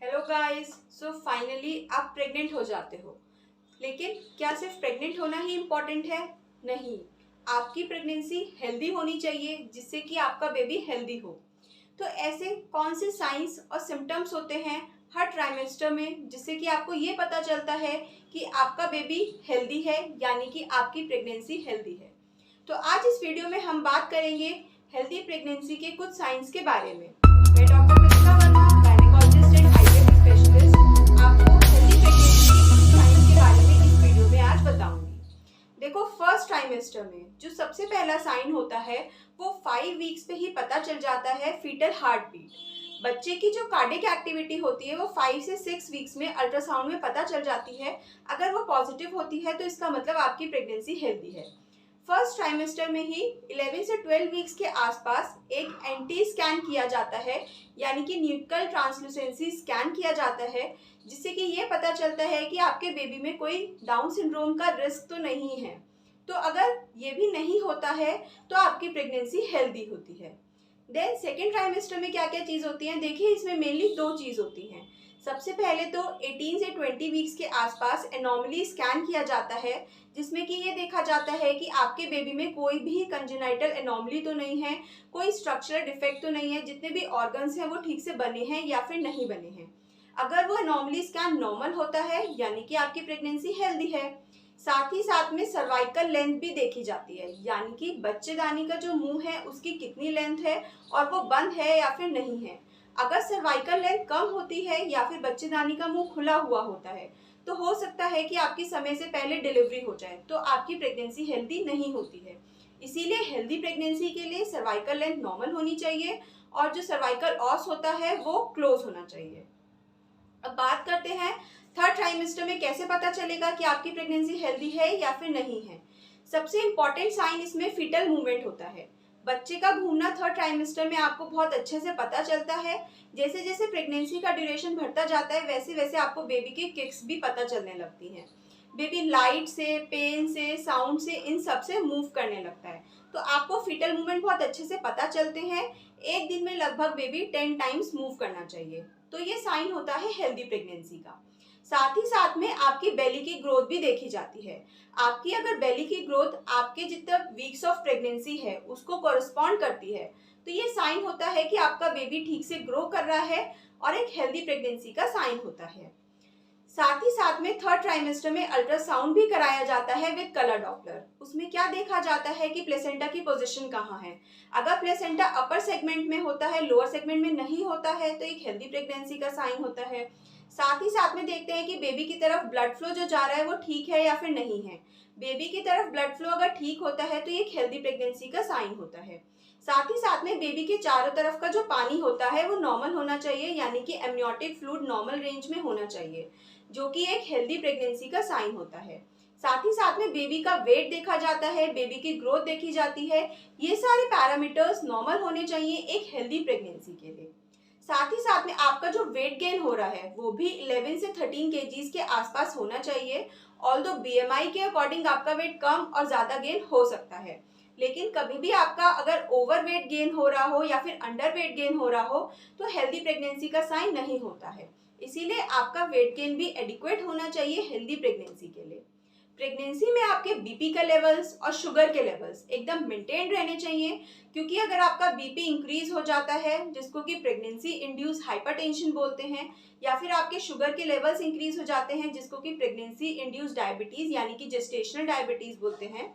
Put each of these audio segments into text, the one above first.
Hello guys. So finally आप pregnant हो जाते हो, लेकिन क्या सिर्फ प्रेग्नेंट होना ही इम्पोर्टेंट है? नहीं, आपकी प्रेगनेंसी हेल्दी होनी चाहिए जिससे कि आपका बेबी हेल्दी हो। तो ऐसे कौन से साइंस और सिम्टम्स होते हैं हर ट्राइमेस्टर में जिससे कि आपको ये पता चलता है कि आपका बेबी हेल्दी है, यानी कि आपकी प्रेगनेंसी हेल्दी है। तो आज इस वीडियो में हम बात करेंगे हेल्दी प्रेगनेंसी के कुछ साइंस के बारे में। मैं doctor Mithila Verma, gynaecologist and IVF specialist, आपको हेल्दी प्रेगनेंसी के कुछ साइंस के बारे में इस वीडियो में आज बताऊंगी। देखो, फर्स्ट ट्राइमेस्टर में जो सबसे पहला साइन होता है वो 5 वीक्स पे ही पता चल जाता है, फीटल हार्ट बीट। बच्चे की जो कार्डिक एक्टिविटी होती है वो 5 से 6 वीक्स में अल्ट्रासाउंड में पता चल जाती है। अगर वो पॉजिटिव होती है तो इसका मतलब आपकी प्रेगनेंसी हेल्दी है। फर्स्ट ट्राइमेस्टर में ही 11 से 12 वीक्स के आसपास एक एंटी स्कैन किया जाता है, यानी कि न्यूक्लियर ट्रांसलूसेंसी स्कैन किया जाता है, जिससे कि ये पता चलता है कि आपके बेबी में कोई डाउन सिंड्रोम का रिस्क तो नहीं है। तो अगर ये भी नहीं होता है तो आपकी प्रेगनेंसी हेल्दी होती है। देन सेकेंड ट्राइमेस्टर में क्या क्या चीज़ होती है? देखिए, इसमें मेनली 2 चीज़ होती हैं। सबसे पहले तो 18 से 20 वीक्स के आसपास एनॉमली स्कैन किया जाता है, जिसमें कि ये देखा जाता है कि आपके बेबी में कोई भी कंजेनाइटल एनॉमली तो नहीं है, कोई स्ट्रक्चरल डिफेक्ट तो नहीं है, जितने भी ऑर्गन्स हैं वो ठीक से बने हैं या फिर नहीं बने हैं। अगर वो एनॉमली स्कैन नॉर्मल होता है यानी कि आपकी प्रेगनेंसी हेल्दी है। साथ ही साथ में सर्वाइकल लेंथ भी देखी जाती है, यानी कि बच्चेदानी का जो मुंह है उसकी कितनी लेंथ है और वो बंद है या फिर नहीं है। अगर सर्वाइकल लेंथ कम होती है या फिर बच्चेदानी का मुंह खुला हुआ होता है तो हो सकता है कि आपकी समय से पहले डिलीवरी हो जाए, तो आपकी प्रेगनेंसी हेल्दी नहीं होती है। इसीलिए हेल्दी प्रेगनेंसी के लिए सर्वाइकल लेंथ नॉर्मल होनी चाहिए और जो सर्वाइकल ऑस होता है वो क्लोज होना चाहिए। अब बात करते हैं थर्ड ट्राइमेस्टर में कैसे पता चलेगा कि आपकी प्रेगनेंसी हेल्दी है या फिर नहीं है। सबसे इंपॉर्टेंट साइन इसमें फीटल मूवमेंट होता है। बच्चे का घूमना थर्ड ट्राइमेस्टर में आपको बहुत अच्छे से पता चलता है। जैसे जैसे प्रेगनेंसी का ड्यूरेशन बढ़ता जाता है वैसे वैसे आपको बेबी की किक्स भी पता चलने लगती हैं। बेबी लाइट से, पेन से, साउंड से, इन सब से मूव करने लगता है। तो आपको फीटल मूवमेंट बहुत अच्छे से पता चलते हैं। एक दिन में लगभग बेबी 10 टाइम्स मूव करना चाहिए। तो ये साइन होता है हेल्दी प्रेगनेंसी का। साथ ही साथ में आपकी बेली की ग्रोथ भी देखी जाती है। आपकी अगर बेली की ग्रोथ आपके जितना वीक्स ऑफ प्रेगनेंसी है उसको कॉरस्पॉन्ड करती है तो ये साइन होता है कि आपका बेबी ठीक से ग्रो कर रहा है और एक हेल्दी प्रेगनेंसी का साइन होता है। साथ ही साथ में थर्ड ट्राइमेस्टर में अल्ट्रासाउंड भी कराया जाता है विद कलर डॉपलर। उसमें क्या देखा जाता है कि प्लेसेंटा की पोजीशन कहाँ है। अगर प्लेसेंटा अपर सेगमेंट में होता है, लोअर सेगमेंट में नहीं होता है, तो एक हेल्दी प्रेगनेंसी का साइन होता है। साथ ही साथ में देखते हैं कि बेबी की तरफ ब्लड फ्लो जो जा रहा है वो ठीक है या फिर नहीं है। बेबी की तरफ ब्लड फ्लो अगर ठीक होता है तो ये एक हेल्दी प्रेगनेंसी का साइन होता है। साथ ही साथ में बेबी के चारों तरफ का जो पानी होता है वो नॉर्मल होना चाहिए, यानी कि एमनियोटिक फ्लूइड नॉर्मल रेंज में होना चाहिए, जो कि एक हेल्दी प्रेगनेंसी का साइन होता है। साथ ही साथ में बेबी का वेट देखा जाता है, बेबी की ग्रोथ देखी जाती है। ये सारे पैरामीटर्स नॉर्मल होने चाहिए एक हेल्दी प्रेगनेंसी के लिए। साथ ही साथ में आपका जो वेट गेन हो रहा है वो भी 11 से 13 केजीज के आसपास होना चाहिए। ऑल्दो बीएमआई के अकॉर्डिंग आपका वेट कम और ज्यादा गेन हो सकता है, लेकिन कभी भी आपका अगर ओवर वेट गेन हो रहा हो या फिर अंडर वेट गेन हो रहा हो तो हेल्दी प्रेगनेंसी का साइन नहीं होता है। इसीलिए आपका वेट गेन भी एडिक्वेट होना चाहिए हेल्दी प्रेगनेंसी के लिए। प्रेगनेंसी में आपके बीपी का लेवल्स और शुगर के लेवल्स एकदम मेंटेन रहने चाहिए, क्योंकि अगर आपका बीपी इंक्रीज हो जाता है, जिसको कि प्रेगनेंसी इंड्यूस हाइपरटेंशन बोलते हैं, या फिर आपके शुगर के लेवल्स इंक्रीज हो जाते हैं जिसको कि प्रेगनेंसी इंड्यूस डायबिटीज यानी कि जेस्टेशनल डायबिटीज बोलते हैं,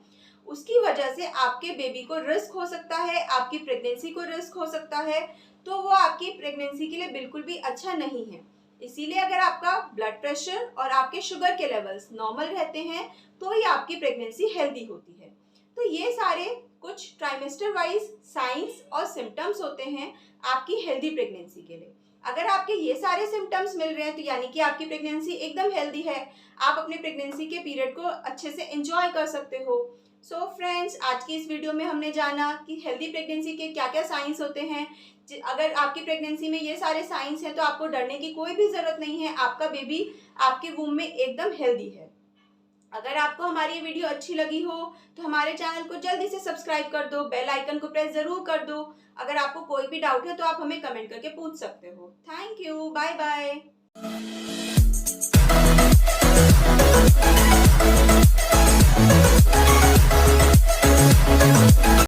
उसकी वजह से आपके बेबी को रिस्क हो सकता है, आपकी प्रेगनेंसी को रिस्क हो सकता है। तो वो आपकी प्रेगनेंसी के लिए बिल्कुल भी अच्छा नहीं है। इसीलिए अगर आपका ब्लड प्रेशर और आपके शुगर के लेवल्स नॉर्मल रहते हैं तो ही आपकी प्रेगनेंसी हेल्दी होती है। तो ये सारे कुछ ट्राइमेस्टर वाइज साइंस और सिम्टम्स होते हैं आपकी हेल्दी प्रेगनेंसी के लिए। अगर आपके ये सारे सिम्टम्स मिल रहे हैं तो यानी कि आपकी प्रेगनेंसी एकदम हेल्दी है। आप अपने प्रेगनेंसी के पीरियड को अच्छे से एंजॉय कर सकते हो। सो फ्रेंड्स, आज की इस वीडियो में हमने जाना कि हेल्दी प्रेगनेंसी के क्या क्या साइंस होते हैं। अगर आपकी प्रेगनेंसी में ये सारे साइंस हैं तो आपको डरने की कोई भी जरूरत नहीं है, आपका बेबी आपके वूम में एकदम हेल्दी है। अगर आपको हमारी ये वीडियो अच्छी लगी हो तो हमारे चैनल को जल्दी से सब्सक्राइब कर दो, बेल आइकन को प्रेस जरूर कर दो। अगर आपको कोई भी डाउट है तो आप हमें कमेंट करके पूछ सकते हो। Thank you, bye bye. है।